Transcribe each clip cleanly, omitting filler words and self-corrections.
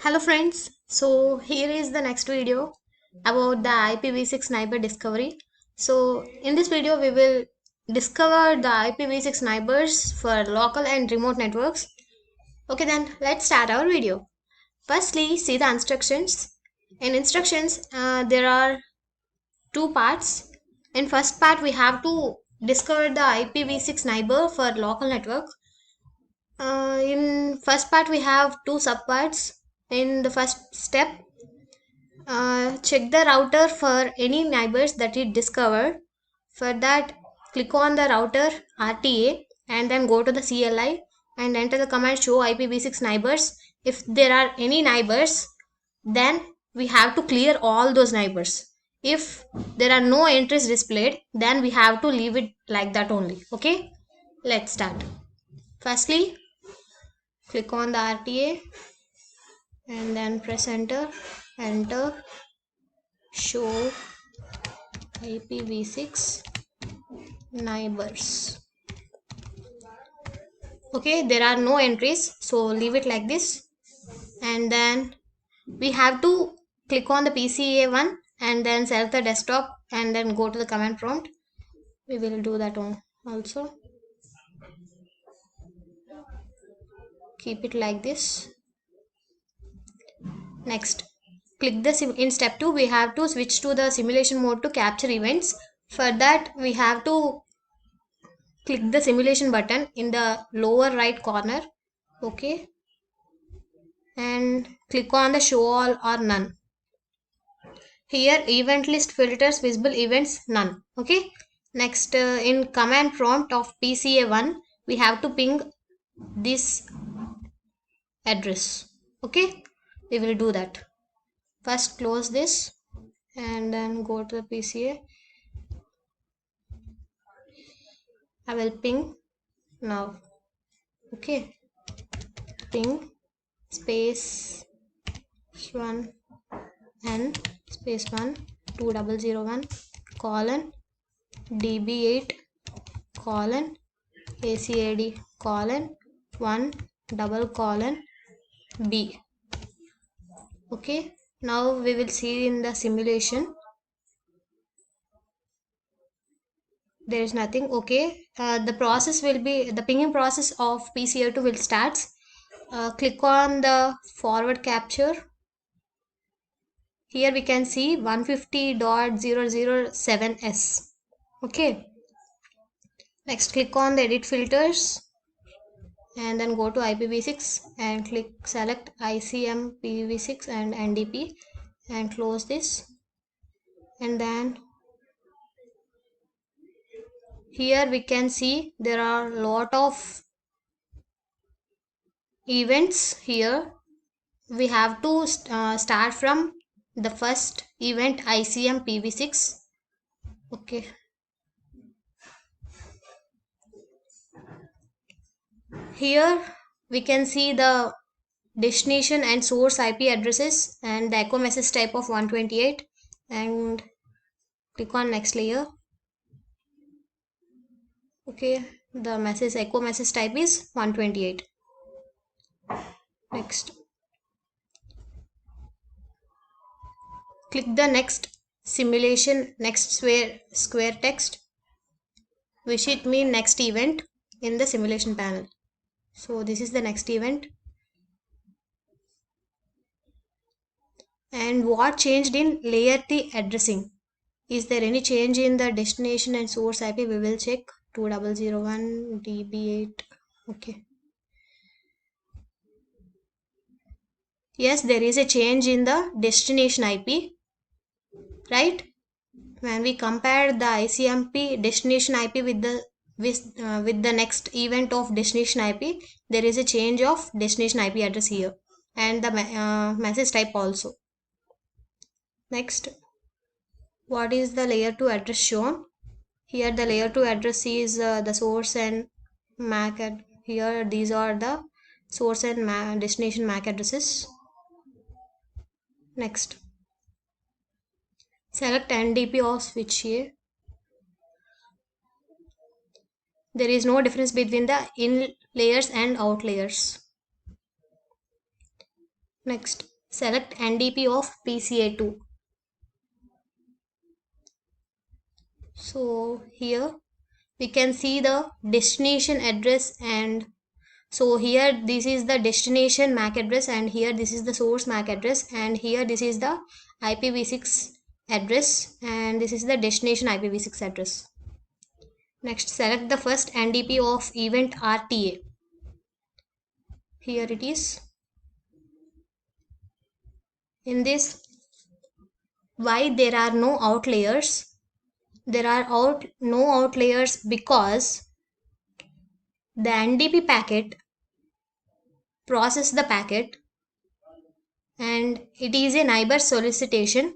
Hello friends, so here is the next video about the IPv6 neighbor discovery. So in this video we will discover the IPv6 neighbors for local and remote networks. Okay, then let's start our video. Firstly, see the instructions. In instructions there are two parts. In first part we have to discover the IPv6 neighbor for local network. In first part we have two subparts. In the first step, check the router for any neighbors that it discovered. For that, click on the router RTA and then go to the CLI and enter the command show IPv6 neighbors. If there are any neighbors, then we have to clear all those neighbors. If there are no entries displayed, then we have to leave it like that only. Okay, let's start. Firstly, click on the RTA and then press enter, show IPv6 neighbors. Okay, there are no entries, so leave it like this. And then we have to click on the PCA one and then select the desktop and then go to the command prompt. We will do that one also. Keep it like this. Next, click the in step 2 we have to switch to the simulation mode to capture events. For that we have to click the simulation button in the lower right corner. Okay, and click on the show all or none. Here event list filters visible events none. Okay, next in command prompt of PCA1 we have to ping this address. Okay, we will do that. First close this and then go to the PCA. I will ping now. Okay, ping space 1 and space 1 2001 colon db8 colon acad colon 1 double colon b. Okay, now we will see in the simulation there is nothing. Okay, the process will be the pinging process of PCA2 will start. Click on the forward capture. Here we can see 150.007s. Okay, next click on the edit filters and then go to IPv6 and select ICMPv6 and NDP and close this. And then here we can see there are a lot of events here. We have to start from the first event ICMPv6. Okay, here we can see the destination and source IP addresses and the echo message type of 128 and click on next layer. Okay, the echo message type is 128. Next, click the next simulation next square text which it mean next event in the simulation panel. So this is the next event. And what changed in layer T addressing? Is there any change in the destination and source IP? We will check 2001 db8. Okay, yes, there is a change in the destination IP, right? When we compare the ICMP destination IP with the next event of destination IP, there is a change of destination IP address here and the message type also. Next, what is the layer 2 address shown? Here the layer 2 address is the source and MAC. Here these are the source and destination MAC addresses. Next, select NDP or switch here. There is no difference between the in layers and out layers. Next, select NDP of PCA2. So here we can see the destination address, and so here this is the destination MAC address, and here this is the source MAC address, and here this is the IPv6 address, and this is the destination IPv6 address. Next, select the first NDP of event RTA. Here it is. In this, why there are no outliers? There are no outliers because the NDP packet process the packet, and it is a neighbor solicitation,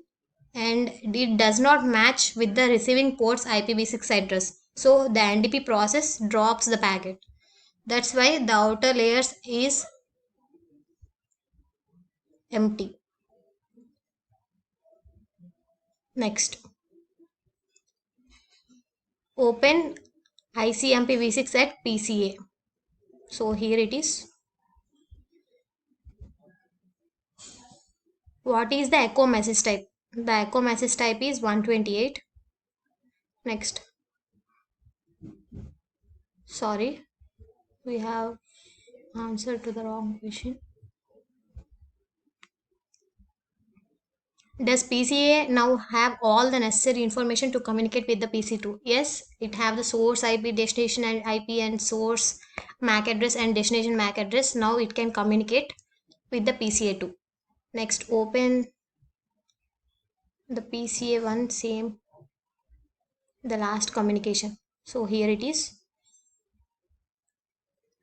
and it does not match with the receiving port's IPv6 address. So the NDP process drops the packet. That's why the outer layers is empty. Next, open ICMP v6 at PCA. So here it is. What is the echo message type? The echo message type is 128. Next, sorry, we have answered to the wrong question. Does PCA now have all the necessary information to communicate with the PC2? Yes, it have the source IP, destination and IP, and source MAC address and destination MAC address. Now it can communicate with the PCA2. Next, open the PCA1, same, the last communication. So here it is.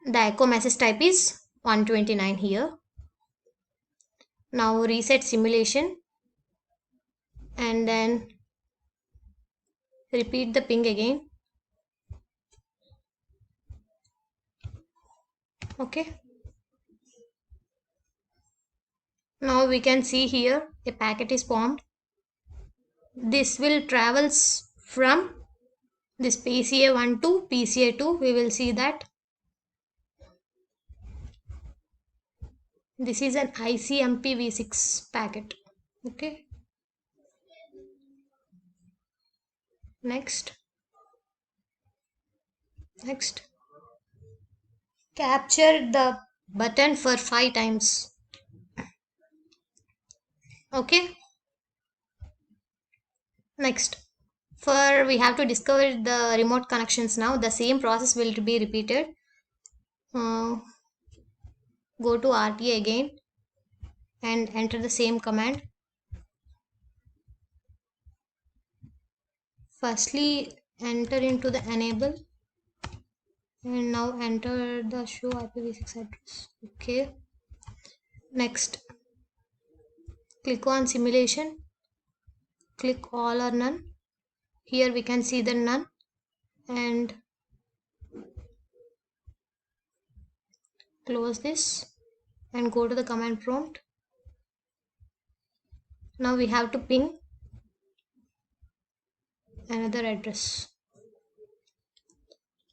The echo message type is 129 here. Now reset simulation, and then repeat the ping again. Okay. Now we can see here a packet is formed. This will travels from this PCA1 to PCA2. We will see that this is an ICMP v6 packet. Okay. Next, capture the button for 5 times. Okay. Next, for we have to discover the remote connections. Now the same process will be repeated. Go to RTA again and enter the same command. Firstly, enter into the enable, and now enter the show IPv6 address. Okay. Next, click on simulation, click all or none. Here we can see the none, and close this and go to the command prompt. Now we have to ping another address,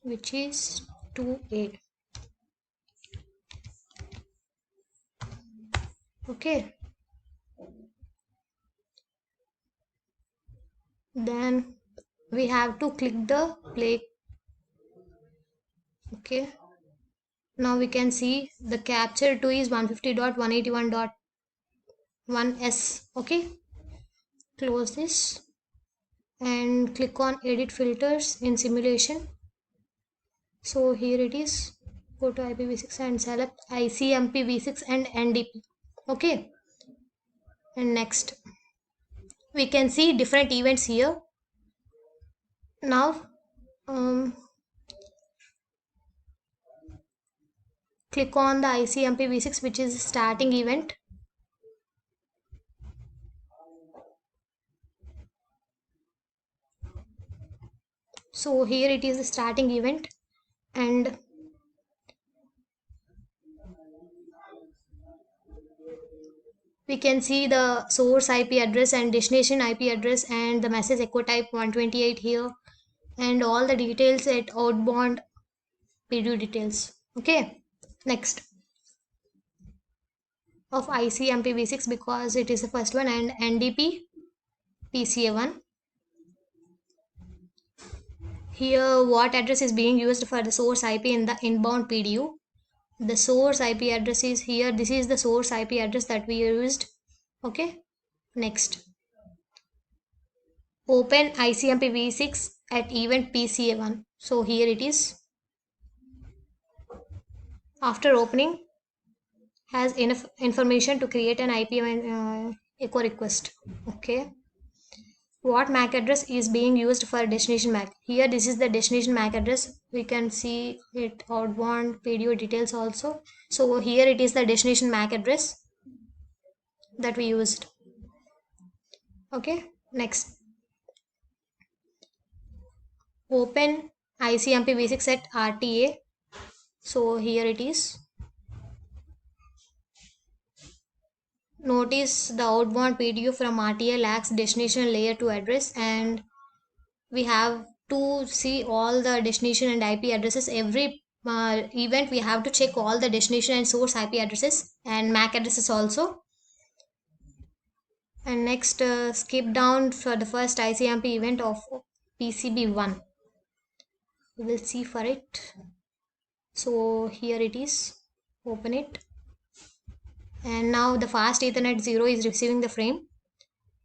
which is 2A. Okay. Then we have to click the play. Okay. Now we can see the capture 2 is 150.181.1s. Okay. Close this and click on edit filters in simulation. So here it is. Go to IPv6 and select ICMP-v6 and NDP. Okay. And next, we can see different events here. Now click on the ICMP-v6, which is starting event. So here it is the starting event, and we can see the source IP address and destination IP address and the message echo type 128 here, and all the details at outbound PDU details. Okay. Next, of ICMPv6 because it is the first one, and NDP PCA1. Here what address is being used for the source IP in the inbound PDU. The source IP address is here. This is the source IP address that we used. Okay. Next, open ICMPv6 at event PCA1. So here it is. After opening, has enough information to create an IP echo request. Okay. What MAC address is being used for destination MAC? Here this is the destination MAC address. We can see it outbound PDU details also. So here it is the destination MAC address that we used. Okay. Next, open ICMPv6 at RTA. So here it is. Notice the outbound PDU from RTA lacks destination layer 2 address, and we have to see all the destination and IP addresses. Every event we have to check all the destination and source IP addresses and MAC addresses also. And next, skip down for the first ICMP event of PCB1. We will see for it. So here it is. Open it. And now the fast Ethernet 0 is receiving the frame.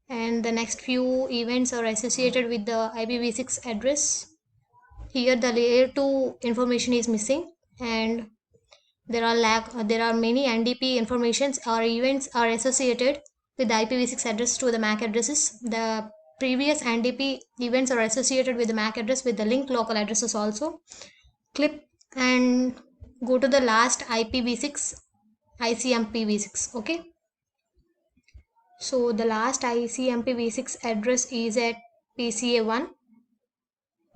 And the next few events are associated with the IPv6 address. Here the layer 2 information is missing, and there are many NDP informations or events are associated with the IPv6 address to the MAC addresses. The previous NDP events are associated with the MAC address with the linked local addresses also. Click and go to the last IPv6 ICMPv6. Okay. So the last ICMPv6 address is at PCA1.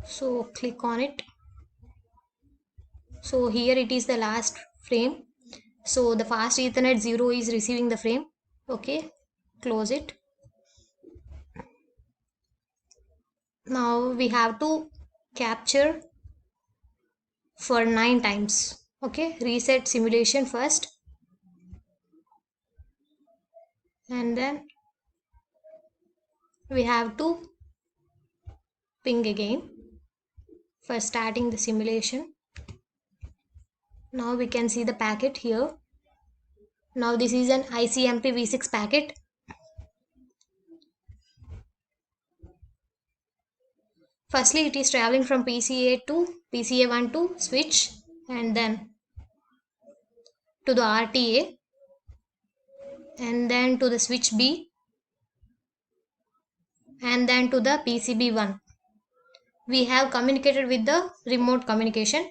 So click on it. So here it is the last frame. So the fast Ethernet 0 is receiving the frame. Okay, close it. Now we have to capture for 9 times. Okay, reset simulation first, and then we have to ping again for starting the simulation. Now we can see the packet here. Now this is an ICMPv6 packet. Firstly, it is traveling from PCA1 to switch, and then to the RTA, and then to the switch B, and then to the PCB1. We have communicated with the remote communication.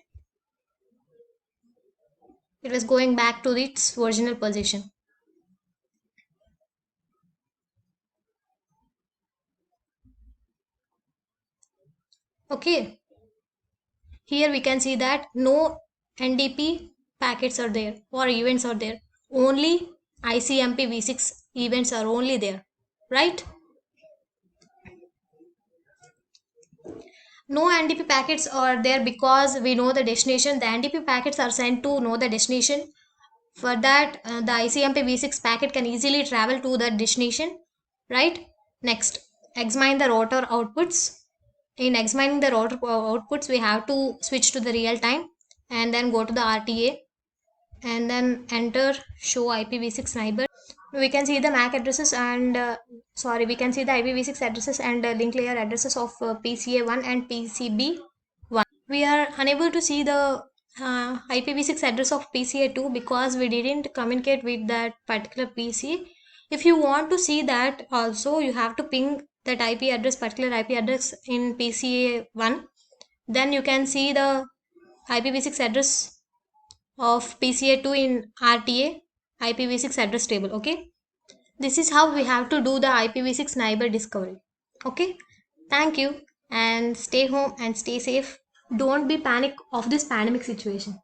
It was going back to its original position. Okay. Here we can see that no NDP packets are there or events are there. Only ICMPv6 events are only there, right? No NDP packets are there because we know the destination. The NDP packets are sent to know the destination. For that, the ICMPv6 packet can easily travel to the destination, right? Next, examine the router outputs. In examining the router outputs, we have to switch to the real time and then go to the RTA and then enter show IPv6 neighbor. We can see the MAC addresses and we can see the IPv6 addresses and link layer addresses of PCA1 and PCB1. We are unable to see the IPv6 address of PCA2 because we didn't communicate with that particular PC. If you want to see that also, you have to ping that particular IP address in PCA1. Then you can see the IPv6 address of PCA2 in RTA IPv6 address table. Okay, this is how we have to do the IPv6 neighbor discovery. Okay, thank you, and stay home and stay safe. Don't be panic of this pandemic situation.